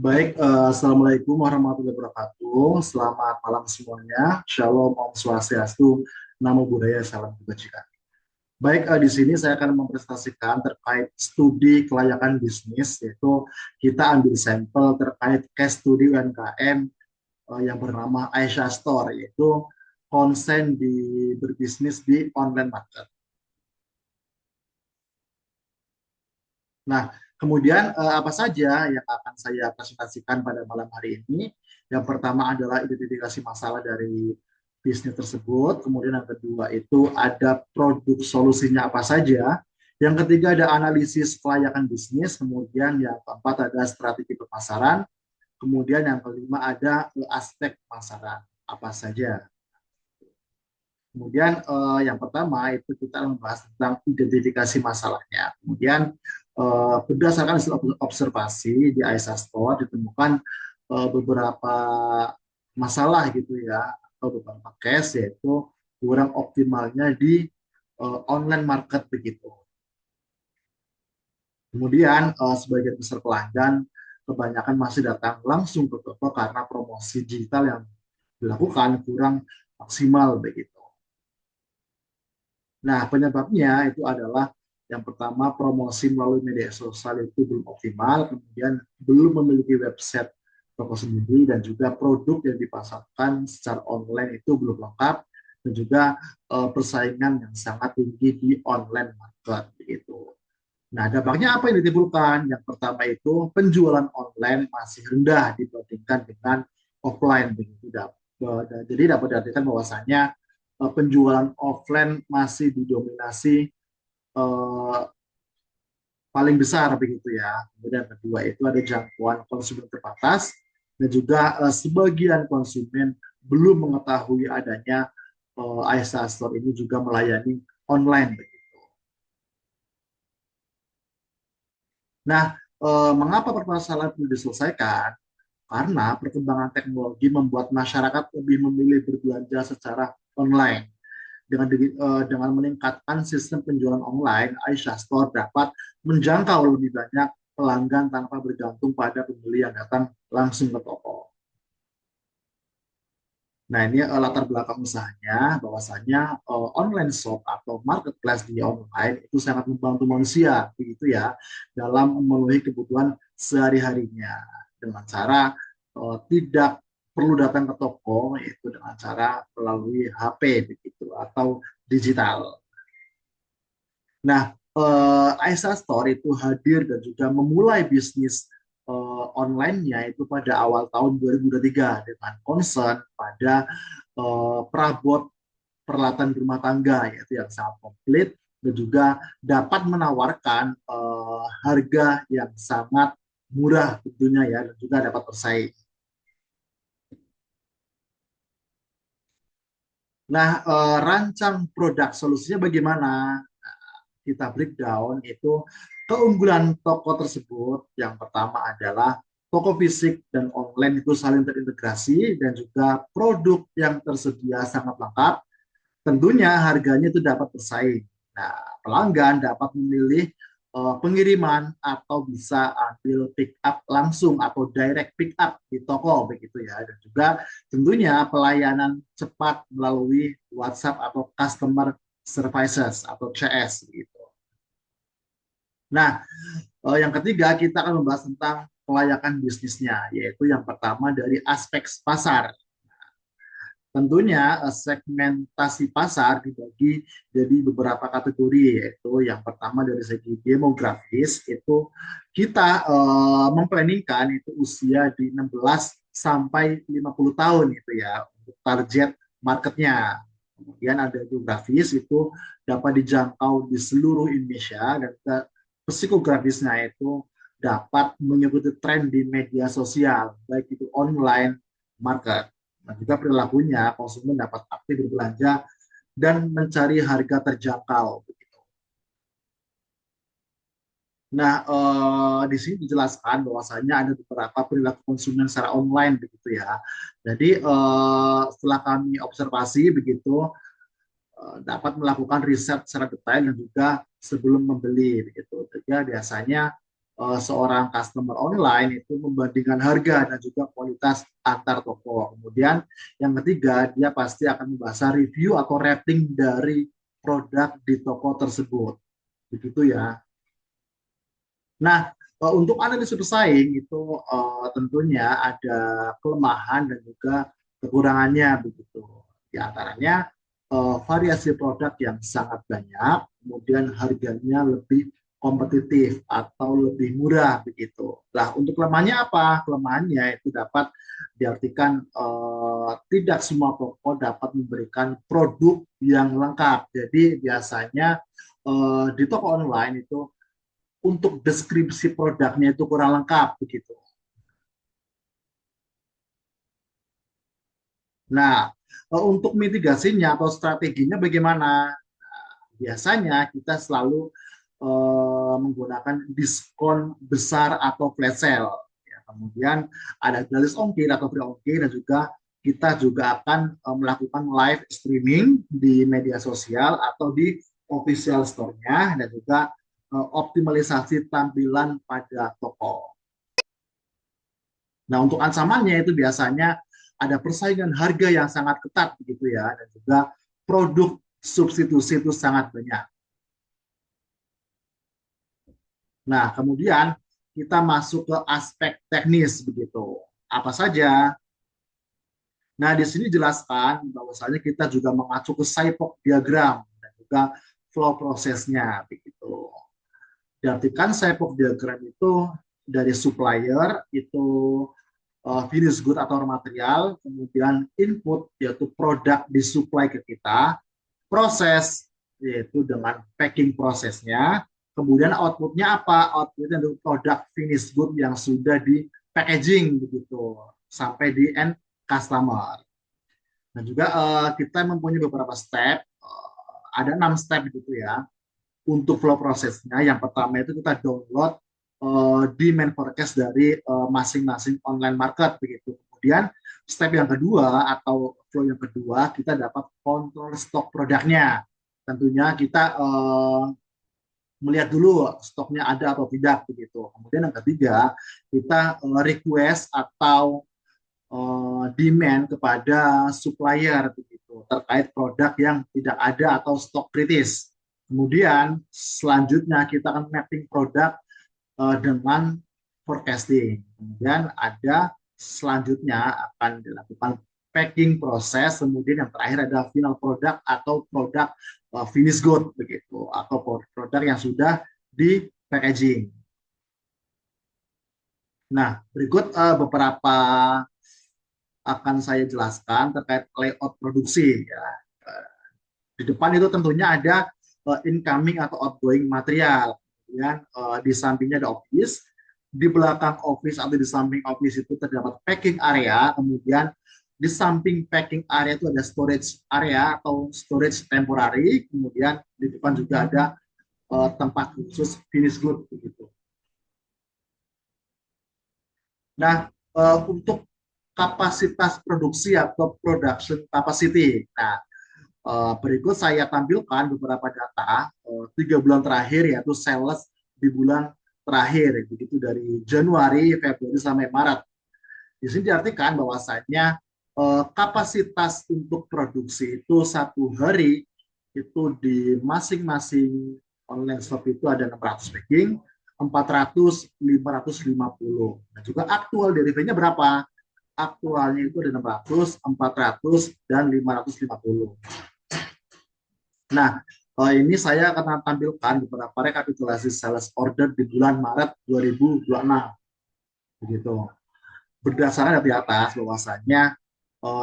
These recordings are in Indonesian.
Baik, Assalamualaikum warahmatullahi wabarakatuh. Selamat malam semuanya. Shalom, Om Swastiastu, Namo Buddhaya, Salam Kebajikan. Baik, di sini saya akan mempresentasikan terkait studi kelayakan bisnis, yaitu kita ambil sampel terkait case studi UMKM yang bernama Aisyah Store, yaitu konsen di berbisnis di online market. Nah, kemudian apa saja yang akan saya presentasikan pada malam hari ini? Yang pertama adalah identifikasi masalah dari bisnis tersebut. Kemudian yang kedua itu ada produk solusinya apa saja. Yang ketiga ada analisis kelayakan bisnis. Kemudian yang keempat ada strategi pemasaran. Kemudian yang kelima ada aspek pemasaran apa saja. Kemudian yang pertama itu kita membahas tentang identifikasi masalahnya. Kemudian berdasarkan hasil observasi di Aisyah Store ditemukan beberapa masalah gitu ya, atau beberapa case, yaitu kurang optimalnya di online market begitu. Kemudian sebagian besar pelanggan kebanyakan masih datang langsung ke toko karena promosi digital yang dilakukan kurang maksimal begitu. Nah, penyebabnya itu adalah yang pertama promosi melalui media sosial itu belum optimal, kemudian belum memiliki website toko sendiri, dan juga produk yang dipasarkan secara online itu belum lengkap, dan juga persaingan yang sangat tinggi di online market begitu. Nah, dampaknya apa yang ditimbulkan? Yang pertama itu penjualan online masih rendah dibandingkan dengan offline begitu. Jadi dapat diartikan bahwasanya penjualan offline masih didominasi eh, paling besar begitu ya. Kemudian kedua itu ada jangkauan konsumen terbatas, dan juga sebagian konsumen belum mengetahui adanya Aisyah Store ini juga melayani online begitu. Nah, mengapa permasalahan ini diselesaikan? Karena perkembangan teknologi membuat masyarakat lebih memilih berbelanja secara online. Dengan meningkatkan sistem penjualan online, Aisyah Store dapat menjangkau lebih banyak pelanggan tanpa bergantung pada pembeli yang datang langsung ke toko. Nah, ini latar belakang usahanya, bahwasanya online shop atau marketplace di online itu sangat membantu manusia, begitu ya, dalam memenuhi kebutuhan sehari-harinya dengan cara tidak perlu datang ke toko, yaitu dengan cara melalui HP begitu atau digital. Nah, Aisyah Store itu hadir dan juga memulai bisnis online-nya itu pada awal tahun 2023 dengan concern pada perabot peralatan rumah tangga, yaitu yang sangat komplit dan juga dapat menawarkan harga yang sangat murah tentunya ya, dan juga dapat bersaing. Nah, rancang produk solusinya bagaimana? Kita breakdown itu keunggulan toko tersebut. Yang pertama adalah toko fisik dan online itu saling terintegrasi, dan juga produk yang tersedia sangat lengkap. Tentunya harganya itu dapat bersaing. Nah, pelanggan dapat memilih pengiriman atau bisa ambil pick up langsung atau direct pick up di toko begitu ya. Dan juga tentunya pelayanan cepat melalui WhatsApp atau Customer Services atau CS gitu. Nah, yang ketiga kita akan membahas tentang kelayakan bisnisnya, yaitu yang pertama dari aspek pasar. Tentunya segmentasi pasar dibagi jadi beberapa kategori, yaitu yang pertama dari segi demografis itu kita memplanningkan itu usia di 16 sampai 50 tahun itu ya untuk target marketnya. Kemudian ada geografis itu dapat dijangkau di seluruh Indonesia, dan psikografisnya itu dapat mengikuti tren di media sosial baik itu online market. Nah, juga perilakunya konsumen dapat aktif berbelanja dan mencari harga terjangkau. Nah, di sini dijelaskan bahwasanya ada beberapa perilaku konsumen secara online begitu ya. Jadi setelah kami observasi begitu, dapat melakukan riset secara detail dan juga sebelum membeli begitu. Jadi biasanya seorang customer online itu membandingkan harga dan juga kualitas antar toko. Kemudian yang ketiga, dia pasti akan membahas review atau rating dari produk di toko tersebut. Begitu ya. Nah, untuk analisis bersaing itu tentunya ada kelemahan dan juga kekurangannya begitu. Di antaranya variasi produk yang sangat banyak, kemudian harganya lebih kompetitif atau lebih murah begitu. Nah, untuk kelemahannya apa? Kelemahannya itu dapat diartikan tidak semua toko dapat memberikan produk yang lengkap. Jadi biasanya di toko online itu untuk deskripsi produknya itu kurang lengkap begitu. Nah, untuk mitigasinya atau strateginya bagaimana? Biasanya kita selalu menggunakan diskon besar atau flash sale. Ya, kemudian ada gratis ongkir atau free ongkir dan juga kita juga akan melakukan live streaming di media sosial atau di official store-nya dan juga optimalisasi tampilan pada toko. Nah, untuk ancamannya itu biasanya ada persaingan harga yang sangat ketat begitu ya, dan juga produk substitusi itu sangat banyak. Nah, kemudian kita masuk ke aspek teknis begitu. Apa saja? Nah, di sini jelaskan bahwasanya kita juga mengacu ke Saipok diagram dan juga flow prosesnya begitu. Diartikan Saipok diagram itu dari supplier itu finish good atau material, kemudian input yaitu produk disuplai ke kita, proses yaitu dengan packing prosesnya, kemudian outputnya apa? Outputnya itu produk finish good yang sudah di packaging begitu sampai di end customer. Dan juga kita mempunyai beberapa step, ada 6 step gitu ya untuk flow prosesnya. Yang pertama itu kita download demand forecast dari masing-masing online market begitu. Kemudian step yang kedua atau flow yang kedua kita dapat kontrol stok produknya. Tentunya kita melihat dulu stoknya ada atau tidak begitu. Kemudian yang ketiga kita request atau demand kepada supplier begitu terkait produk yang tidak ada atau stok kritis. Kemudian selanjutnya kita akan mapping produk dengan forecasting. Kemudian ada selanjutnya akan dilakukan packing proses, kemudian yang terakhir ada final product atau produk finish good begitu atau produk yang sudah di packaging. Nah, berikut beberapa akan saya jelaskan terkait layout produksi ya. Di depan itu tentunya ada incoming atau outgoing material. Kemudian di sampingnya ada office, di belakang office atau di samping office itu terdapat packing area, kemudian di samping packing area itu ada storage area atau storage temporary, kemudian di depan juga ada tempat khusus finish good begitu. Nah, untuk kapasitas produksi atau production capacity. Nah, berikut saya tampilkan beberapa data 3 bulan terakhir yaitu sales di bulan terakhir begitu dari Januari, Februari sampai Maret. Di sini diartikan bahwasanya kapasitas untuk produksi itu satu hari itu di masing-masing online shop itu ada 600 packing, 400, 550. Nah, juga aktual delivery-nya berapa? Aktualnya itu ada 600, 400, dan 550. Nah, ini saya akan tampilkan beberapa rekapitulasi sales order di bulan Maret 2026. Begitu. Berdasarkan dari atas bahwasanya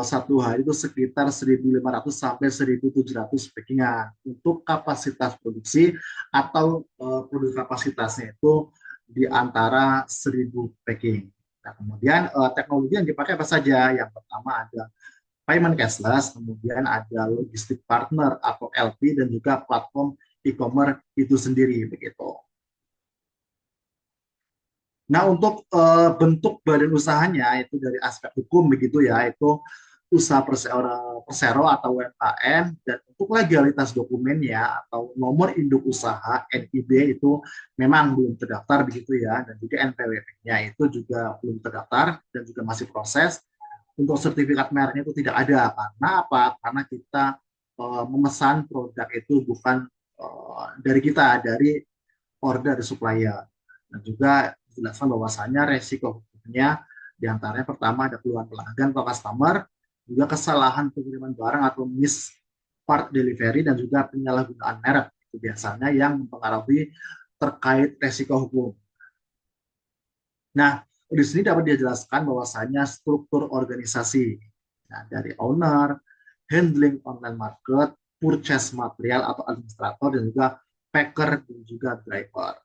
satu hari itu sekitar 1.500 sampai 1.700 packingan untuk kapasitas produksi atau produk kapasitasnya itu di antara 1.000 packing. Nah, kemudian teknologi yang dipakai apa saja? Yang pertama ada payment cashless, kemudian ada logistik partner atau LP dan juga platform e-commerce itu sendiri begitu. Nah, untuk bentuk badan usahanya itu dari aspek hukum begitu ya, itu usaha persero atau UMKM, dan untuk legalitas dokumennya atau nomor induk usaha NIB itu memang belum terdaftar begitu ya, dan juga NPWP-nya itu juga belum terdaftar dan juga masih proses. Untuk sertifikat mereknya itu tidak ada. Karena apa? Karena kita memesan produk itu bukan dari kita, dari order dari supplier. Dan juga dijelaskan bahwasanya resiko hukumnya diantaranya pertama ada keluhan pelanggan atau customer, juga kesalahan pengiriman barang atau miss part delivery, dan juga penyalahgunaan merek. Itu biasanya yang mempengaruhi terkait resiko hukum. Nah, di sini dapat dijelaskan bahwasanya struktur organisasi, nah, dari owner, handling online market, purchase material atau administrator, dan juga packer dan juga driver.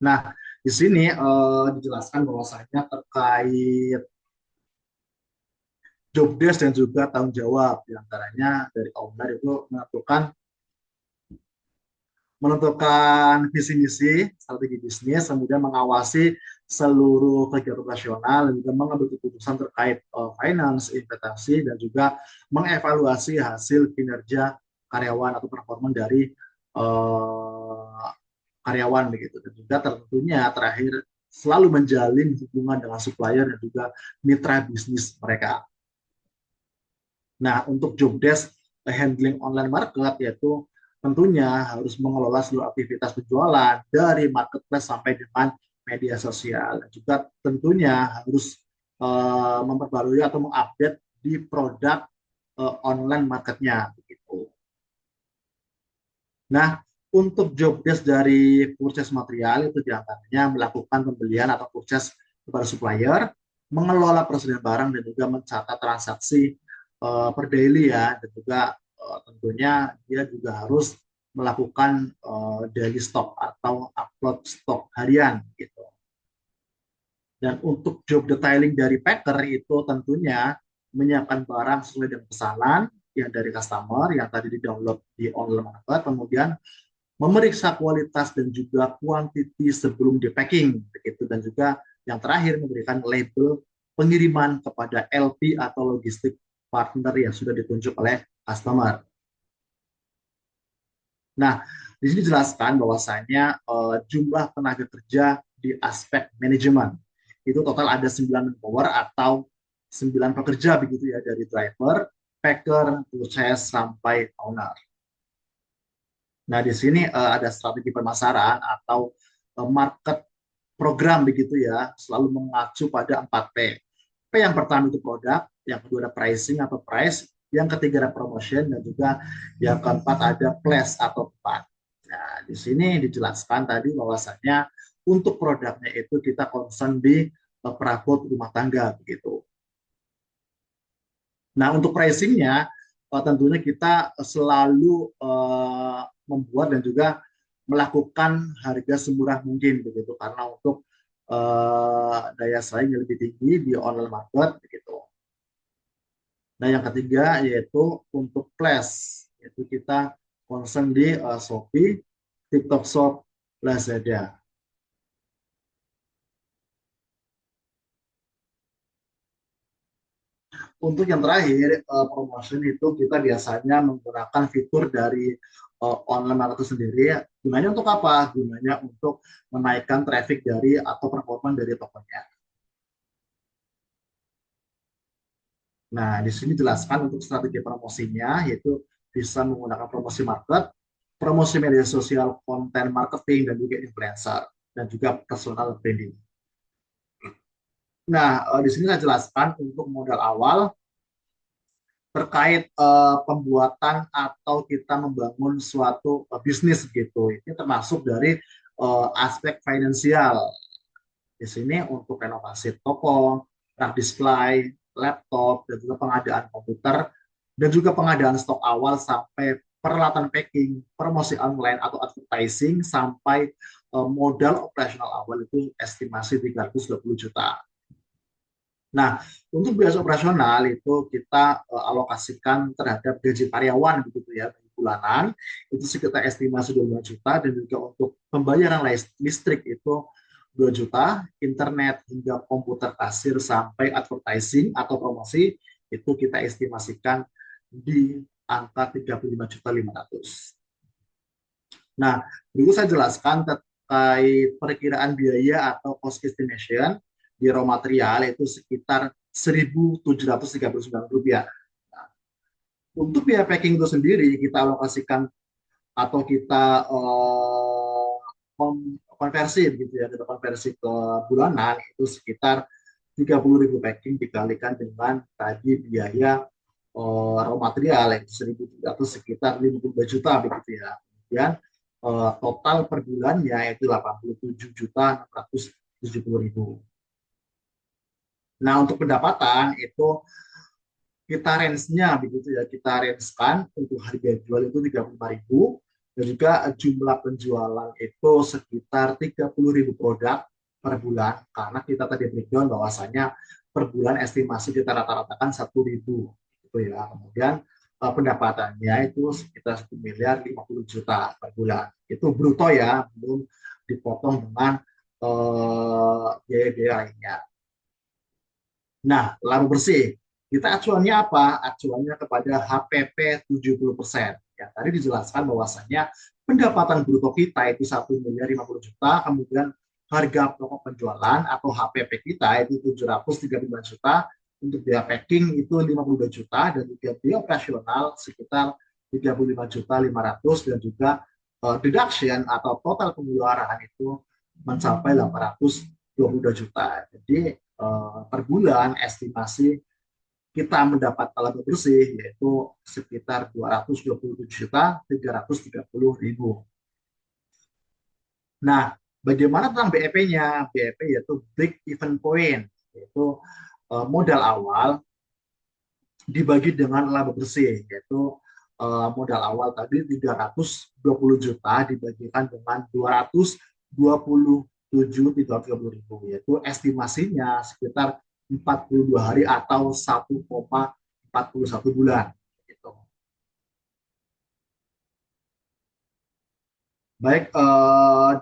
Nah, di sini dijelaskan bahwasanya terkait job desk dan juga tanggung jawab, diantaranya dari owner itu menentukan visi misi, strategi bisnis, kemudian mengawasi seluruh kegiatan operasional, dan juga mengambil keputusan terkait finance, investasi, dan juga mengevaluasi hasil kinerja karyawan atau performa dari uh, karyawan begitu. Dan juga tentunya terakhir selalu menjalin hubungan dengan supplier dan juga mitra bisnis mereka. Nah, untuk job desk handling online market yaitu tentunya harus mengelola seluruh aktivitas penjualan dari marketplace sampai dengan media sosial. Dan juga tentunya harus memperbarui atau mengupdate di produk online marketnya begitu. Nah, untuk job desk dari purchase material itu diantaranya melakukan pembelian atau purchase kepada supplier, mengelola persediaan barang, dan juga mencatat transaksi per daily ya, dan juga tentunya dia juga harus melakukan daily stock atau upload stok harian gitu. Dan untuk job detailing dari packer itu tentunya menyiapkan barang sesuai dengan pesanan yang dari customer yang tadi di-download di online market, kemudian memeriksa kualitas dan juga kuantiti sebelum di packing begitu, dan juga yang terakhir memberikan label pengiriman kepada LP atau logistik partner yang sudah ditunjuk oleh customer. Nah, di sini dijelaskan bahwasanya jumlah tenaga kerja di aspek manajemen itu total ada 9 power atau 9 pekerja begitu ya, dari driver, packer, purchase sampai owner. Nah, di sini ada strategi pemasaran atau market program begitu ya, selalu mengacu pada 4P. P yang pertama itu produk, yang kedua ada pricing atau price, yang ketiga ada promotion, dan juga yang keempat ada place atau tempat. Nah, di sini dijelaskan tadi bahwasanya untuk produknya itu kita concern di perabot rumah tangga begitu. Nah, untuk pricingnya tentunya kita selalu membuat dan juga melakukan harga semurah mungkin begitu, karena untuk daya saing yang lebih tinggi di online market begitu. Nah, yang ketiga yaitu untuk flash, yaitu kita concern di Shopee, TikTok Shop, Lazada. Untuk yang terakhir, promotion itu kita biasanya menggunakan fitur dari online market itu sendiri. Gunanya untuk apa? Gunanya untuk menaikkan traffic dari atau performa dari tokonya. Nah, di sini jelaskan untuk strategi promosinya, yaitu bisa menggunakan promosi market, promosi media sosial, konten marketing, dan juga influencer, dan juga personal branding. Nah, di sini saya jelaskan untuk modal awal terkait pembuatan atau kita membangun suatu bisnis gitu. Ini termasuk dari aspek finansial. Di sini untuk renovasi toko, rak display, laptop, dan juga pengadaan komputer, dan juga pengadaan stok awal sampai peralatan packing, promosi online atau advertising, sampai modal operasional awal itu estimasi 320 juta. Nah, untuk biaya operasional itu kita alokasikan terhadap gaji karyawan begitu ya, bulanan itu sekitar estimasi 25 juta, dan juga untuk pembayaran listrik itu 2 juta, internet hingga komputer kasir sampai advertising atau promosi itu kita estimasikan di angka 35.500.000. Nah, dulu saya jelaskan terkait perkiraan biaya atau cost estimation di raw material itu sekitar Rp1.739. Nah, untuk biaya packing itu sendiri kita alokasikan atau kita konversi gitu ya, kita konversi ke bulanan itu sekitar 30.000 packing dikalikan dengan tadi biaya raw material yang 1.700 sekitar 52 juta begitu ya. Kemudian total per bulannya itu 87.670.000. Nah, untuk pendapatan itu kita range-nya begitu ya, kita range-kan untuk harga jual itu 35.000 dan juga jumlah penjualan itu sekitar 30.000 produk per bulan karena kita tadi breakdown bahwasanya per bulan estimasi kita rata-ratakan 1.000 gitu ya. Kemudian pendapatannya itu sekitar 1.050.000.000 per bulan. Itu bruto ya, belum dipotong dengan biaya-biaya lainnya. Nah, laba bersih. Kita acuannya apa? Acuannya kepada HPP 70%. Ya, tadi dijelaskan bahwasanya pendapatan bruto kita itu 1.050.000.000, kemudian harga pokok penjualan atau HPP kita itu 735 juta, untuk biaya packing itu 52 juta, dan juga biaya operasional sekitar 35.500.000, dan juga deduction atau total pengeluaran itu mencapai 822 juta. Jadi per bulan estimasi kita mendapat laba bersih yaitu sekitar 227.330.000. Nah, bagaimana tentang BEP-nya? BEP yaitu Break Even Point, yaitu modal awal dibagi dengan laba bersih, yaitu modal awal tadi 320 juta dibagikan dengan 227.330.000, yaitu estimasinya sekitar 42 hari atau 1,41 bulan. Gitu. Baik,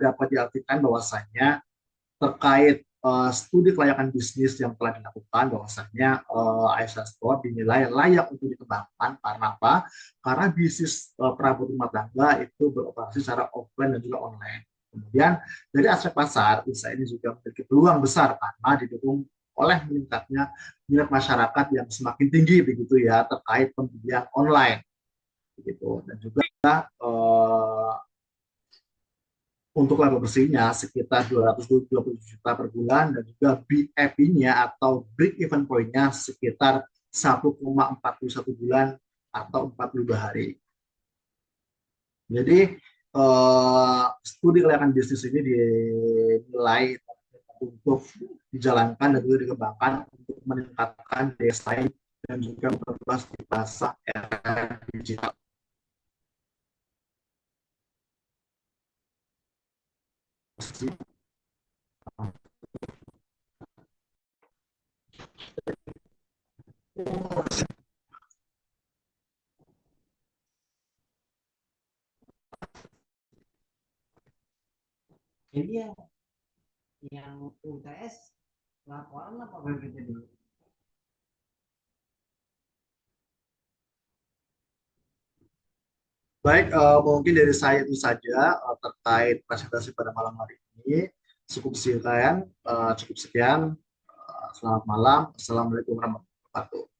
dapat diartikan bahwasanya terkait studi kelayakan bisnis yang telah dilakukan, bahwasanya Aisyah Sport dinilai layak untuk dikembangkan karena apa? Karena bisnis perabot rumah tangga itu beroperasi secara offline dan juga online. Kemudian dari aspek pasar, usaha ini juga memiliki peluang besar karena didukung oleh meningkatnya minat masyarakat yang semakin tinggi begitu ya terkait pembelian online begitu, dan juga eh, untuk laba bersihnya sekitar 227 juta per bulan, dan juga BEP-nya atau break even point-nya sekitar 1,41 bulan atau 42 hari. Jadi studi kelayakan bisnis ini dinilai untuk dijalankan dan juga dikembangkan untuk meningkatkan daya saing dan juga memperluas di pasar era digital. Jadi yang UTS laporan apa BPT dulu? Baik, mungkin dari saya itu saja terkait presentasi pada malam hari ini. Cukup sekian, cukup sekian. Selamat malam. Assalamualaikum warahmatullahi wabarakatuh.